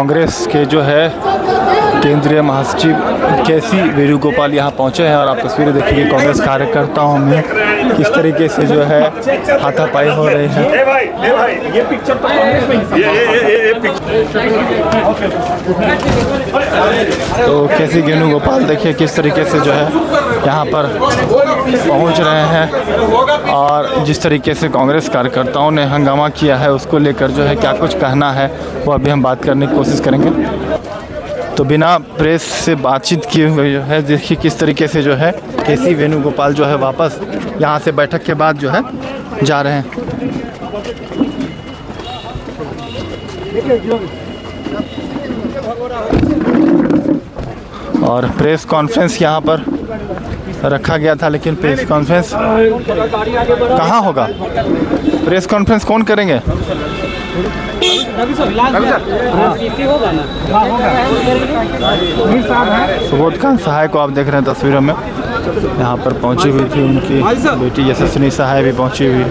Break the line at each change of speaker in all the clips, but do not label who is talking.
कांग्रेस के जो है केंद्रीय महासचिव केसी वेणुगोपाल यहाँ पहुँचे हैं और आप तस्वीरें देखिए कांग्रेस कार्यकर्ताओं में किस तरीके से जो है हाथापाई हो रहे हैं। तो केसी वेणुगोपाल देखिए किस तरीके से जो है यहाँ पर पहुँच रहे हैं और जिस तरीके से कांग्रेस कार्यकर्ताओं ने हंगामा किया है उसको लेकर जो है क्या कुछ कहना है वो अभी हम बात करने की कोशिश करेंगे। तो बिना प्रेस से बातचीत किए हुए जो है देखिए किस तरीके से जो है केसी वेणुगोपाल जो है वापस यहाँ से बैठक के बाद जो है जा रहे हैं। और प्रेस कॉन्फ्रेंस यहाँ पर रखा गया था, लेकिन प्रेस कॉन्फ्रेंस कहाँ होगा? प्रेस कॉन्फ्रेंस कौन करेंगे? सुबोधकांत सहाय को आप देख रहे हैं तस्वीरों में, यहाँ पर पहुंची हुई थी उनकी बेटी यशस्विनी सहाय भी पहुंची हुई।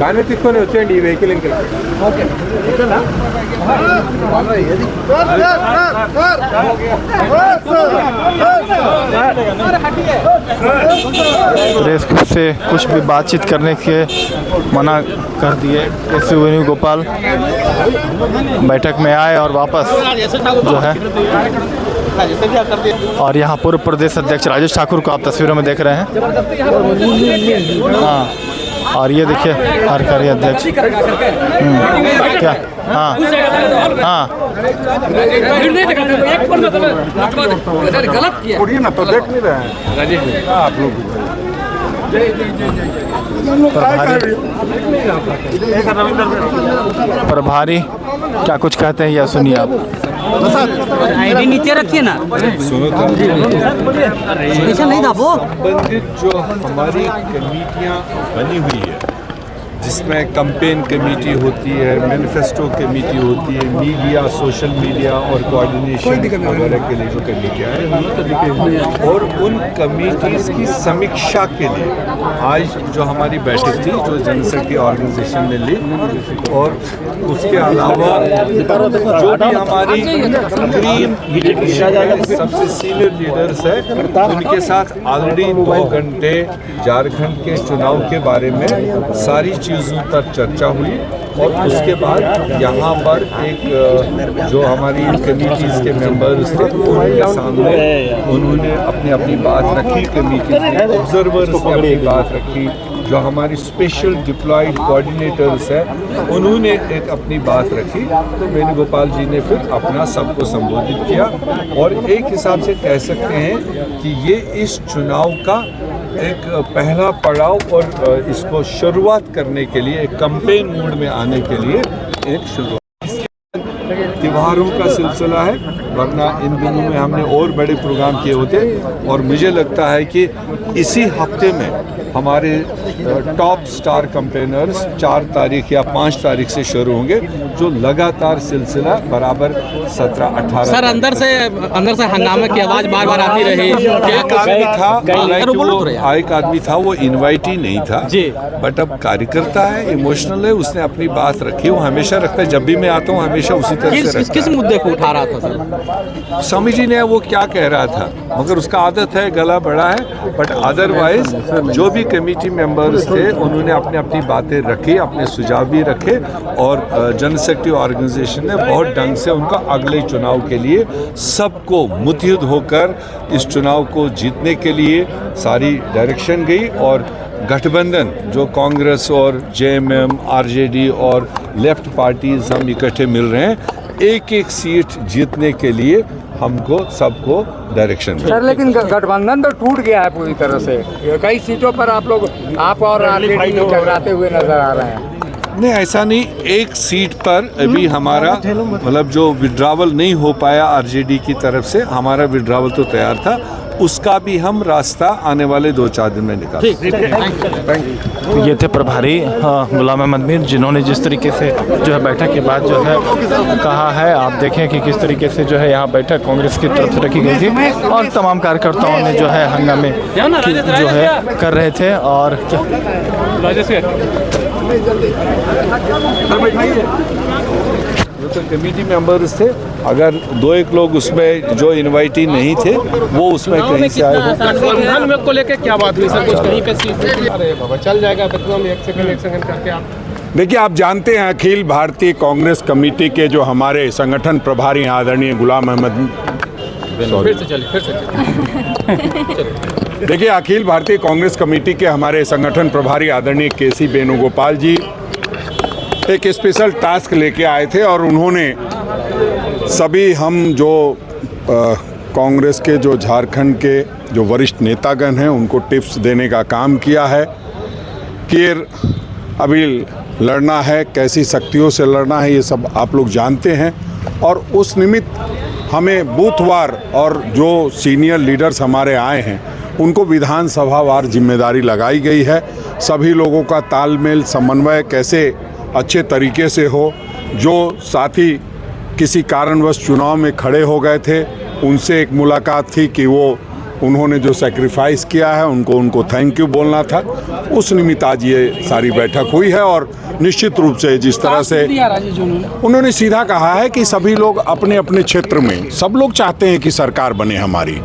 प्रेस से कुछ भी बातचीत करने के मना कर दिए। केसी वेणुगोपाल बैठक में आए और वापस जो है, और यहाँ पूर्व प्रदेश अध्यक्ष राजेश ठाकुर को आप तस्वीरों में देख रहे हैं। हाँ, और ये देखिए कार्यकारी अध्यक्ष क्या, हाँ हाँ
गलत किया ना तो देख नहीं रहे हैं आप लोग।
प्रभारी क्या कुछ कहते हैं या सुनिए आप।
आईडी नीचे रखिए ना,
सुनो तो
ऐसा नहीं था वो।
संबंधित जो हमारी कमेटियाँ बनी हुई है जिसमें कैंपेन कमेटी होती है, मैनिफेस्टो कमेटी होती है, मीडिया, सोशल मीडिया और कोऑर्डिनेशन वगैरह के लिए जो कमेटियाँ हैं, और उन कमेटीज़ की समीक्षा के लिए आज जो हमारी बैठक थी जो जनशक्ति ऑर्गेनाइजेशन ने ली, और उसके अलावा जो भी हमारी ग्रीन सबसे सीनियर लीडर्स हैं उनके साथ ऑलरेडी 2 घंटे झारखंड के चुनाव के बारे में सारी चीज़ों पर चर्चा हुई। और उसके बाद यहाँ पर एक जो हमारी कमेटीज़ के मेंबर्स थे उनके सामने उन्होंने अपनी अपनी बात रखी, कमेटी ऑब्जर्वर्स ने अपनी बात रखी, जो हमारी स्पेशल डिप्लॉयड कोऑर्डिनेटर्स हैं उन्होंने एक अपनी बात रखी। तो वेणुगोपाल जी ने फिर अपना सबको संबोधित किया और एक हिसाब से कह सकते हैं कि ये इस चुनाव का एक पहला पड़ाव और इसको शुरुआत करने के लिए, एक कैंपेन मूड में आने के लिए एक शुरुआत। त्योहारों का सिलसिला है, वरना इन दिनों में हमने और बड़े प्रोग्राम किए होते, और मुझे लगता है कि इसी हफ्ते में हमारे टॉप स्टार कैंपेनर्स 4 तारीख या 5 तारीख से शुरू होंगे, जो लगातार सिलसिला बराबर 17-18।
सर अंदर से हंगामे की आवाज बार बार आती रही।
एक आदमी था वो इनवाइट ही नहीं था जी, बट अब कार्यकर्ता है, इमोशनल है, उसने अपनी बात रखी, वो हमेशा रखता है। जब भी मैं आता हूँ हमेशा उसी तरह से रखता है।
किस मुद्दे को उठा रहा था सर?
समझ ही नहीं वो क्या कह रहा था, मगर उसका आदत है, गला बड़ा है। बट अदरवाइज जो भी कमेटी मेंबर्स थे उन्होंने अपनी अपनी बातें रखी, अपने सुझाव भी रखे, और जनशक्ति ऑर्गेनाइजेशन ने बहुत ढंग से उनका अगले चुनाव के लिए सबको मुत्तहिद होकर इस चुनाव को जीतने के लिए सारी डायरेक्शन गई। और गठबंधन जो कांग्रेस और जेएमएम, आरजेडी और लेफ्ट पार्टीज हम इकट्ठे मिल रहे हैं, एक एक सीट जीतने के लिए हमको सबको डायरेक्शन में।
सर लेकिन गठबंधन तो टूट गया है पूरी तरह से, कई सीटों पर आप और आरजेडी टकराते हुए नजर आ रहे हैं।
नहीं, ऐसा नहीं, एक सीट पर अभी हमारा मतलब जो विड्रावल नहीं हो पाया आरजेडी की तरफ से, हमारा विड्रावल तो तैयार था, उसका भी हम रास्ता आने वाले 2-4 दिन में निकालेंगे।
ये थे प्रभारी गुलाम अहमद मीर, जिन्होंने जिस तरीके से जो है बैठक के बाद जो है कहा है, आप देखें कि किस तरीके से जो है यहाँ बैठक कांग्रेस की तरफ से रखी गई थी और तमाम कार्यकर्ताओं ने जो है हंगामे जो है कर रहे थे। और क्या
तो कमेटी मेंबर्स थे। अगर 2-1 लोग उसमें जो इनवाइटी नहीं थे वो उसमें कहीं से आए हो।
संविधान को लेकर क्या बात हुई सर? कुछ कहीं पे अरे बाबा चल जाएगा, एक सेकंड करके आप
देखिए, आप जानते हैं अखिल भारतीय कांग्रेस कमेटी के जो हमारे संगठन प्रभारी आदरणीय गुलाम अहमद देखिए, अखिल भारतीय कांग्रेस कमेटी के हमारे संगठन प्रभारी आदरणीय केसी वेणुगोपाल जी एक स्पेशल टास्क लेके आए थे और उन्होंने सभी हम जो कांग्रेस के जो झारखंड के जो वरिष्ठ नेतागण हैं उनको टिप्स देने का काम किया है कि अभी लड़ना है, कैसी शक्तियों से लड़ना है, ये सब आप लोग जानते हैं। और उस निमित्त हमें बूथवार और जो सीनियर लीडर्स हमारे आए हैं उनको विधानसभा वार जिम्मेदारी लगाई गई है। सभी लोगों का तालमेल समन्वय कैसे अच्छे तरीके से हो। जो साथी किसी कारणवश चुनाव में खड़े हो गए थे उनसे एक मुलाकात थी कि वो उन्होंने जो सेक्रीफाइस किया है उनको थैंक यू बोलना था। उस निमित्त आज ये सारी बैठक हुई है और निश्चित रूप से जिस तरह से उन्होंने सीधा कहा है कि सभी लोग अपने अपने क्षेत्र में सब लोग चाहते हैं कि सरकार बने हमारी,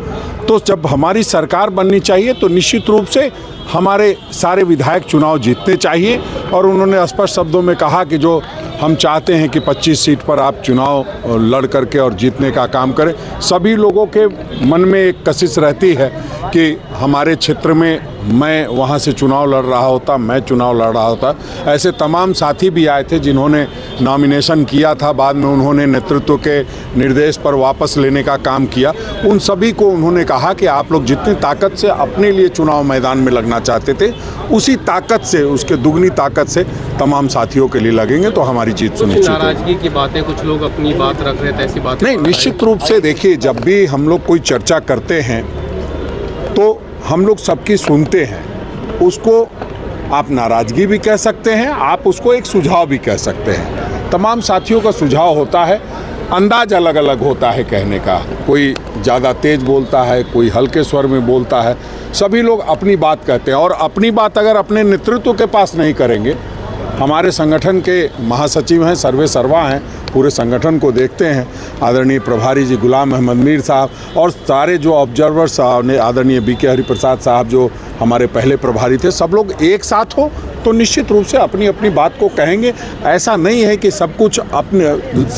तो जब हमारी सरकार बननी चाहिए तो निश्चित रूप से हमारे सारे विधायक चुनाव जीतने चाहिए। और उन्होंने स्पष्ट शब्दों में कहा कि जो हम चाहते हैं कि 25 सीट पर आप चुनाव लड़ करके और जीतने का काम करें। सभी लोगों के मन में एक कशिश रहती है कि हमारे क्षेत्र में मैं वहाँ से चुनाव लड़ रहा होता, मैं चुनाव लड़ रहा होता। ऐसे तमाम साथी भी आए थे जिन्होंने नॉमिनेशन किया था, बाद में उन्होंने नेतृत्व के निर्देश पर वापस लेने का काम किया। उन सभी को उन्होंने कहा कि आप लोग जितनी ताकत से अपने लिए चुनाव मैदान में लगना चाहते थे उसी ताकत से, उसके दुगनी ताकत से तमाम साथियों के लिए लगेंगे तो हमारी जीत सुनिश्चित है।
नाराजगी की बातें कुछ लोग अपनी बात रख रहे थे, ऐसी बात
नहीं, निश्चित रूप से देखिए, जब भी हम लोग कोई चर्चा करते हैं तो हम लोग सबकी सुनते हैं। उसको आप नाराज़गी भी कह सकते हैं, आप उसको एक सुझाव भी कह सकते हैं। तमाम साथियों का सुझाव होता है, अंदाज अलग अलग होता है कहने का। कोई ज़्यादा तेज़ बोलता है, कोई हल्के स्वर में बोलता है। सभी लोग अपनी बात कहते हैं और अपनी बात अगर अपने नेतृत्व के पास नहीं करेंगे, हमारे संगठन के महासचिव हैं, सर्वे सर्वा हैं, पूरे संगठन को देखते हैं, आदरणीय प्रभारी जी गुलाम अहमद मीर साहब और सारे जो ऑब्जर्वर्स ने, आदरणीय बीके हरिप्रसाद साहब जो हमारे पहले प्रभारी थे, सब लोग एक साथ हो तो निश्चित रूप से अपनी अपनी बात को कहेंगे। ऐसा नहीं है कि सब कुछ अपने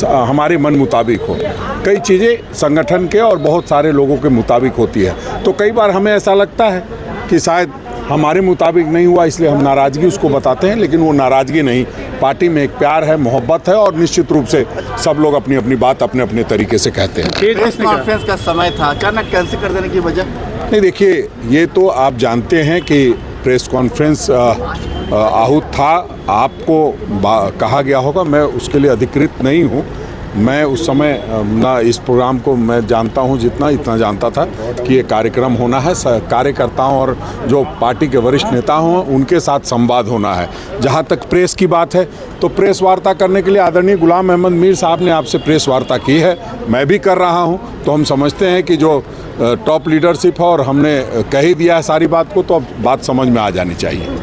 हमारे मन मुताबिक हो। कई चीज़ें संगठन के और बहुत सारे लोगों के मुताबिक होती है। तो कई बार हमें ऐसा लगता है कि शायद हमारे मुताबिक नहीं हुआ इसलिए हम नाराज़गी उसको बताते हैं, लेकिन वो नाराज़गी नहीं, पार्टी में एक प्यार है, मोहब्बत है और निश्चित रूप से सब लोग अपनी अपनी बात अपने अपने तरीके से कहते हैं।
प्रेस कॉन्फ्रेंस का समय था, अचानक कैंसिल कर देने की वजह?
नहीं, देखिए, ये तो आप जानते हैं कि प्रेस कॉन्फ्रेंस आहूत था, आपको कहा गया होगा, मैं उसके लिए अधिकृत नहीं हूँ। मैं उस समय ना इस प्रोग्राम को मैं जानता हूँ इतना जानता था कि ये कार्यक्रम होना है, कार्यकर्ताओं और जो पार्टी के वरिष्ठ नेता हों उनके साथ संवाद होना है। जहाँ तक प्रेस की बात है तो प्रेस वार्ता करने के लिए आदरणीय गुलाम अहमद मीर साहब ने आपसे प्रेस वार्ता की है, मैं भी कर रहा हूँ। तो हम समझते हैं कि जो टॉप लीडरशिप है और हमने कह ही दिया है सारी बात को, तो अब बात समझ में आ जानी चाहिए।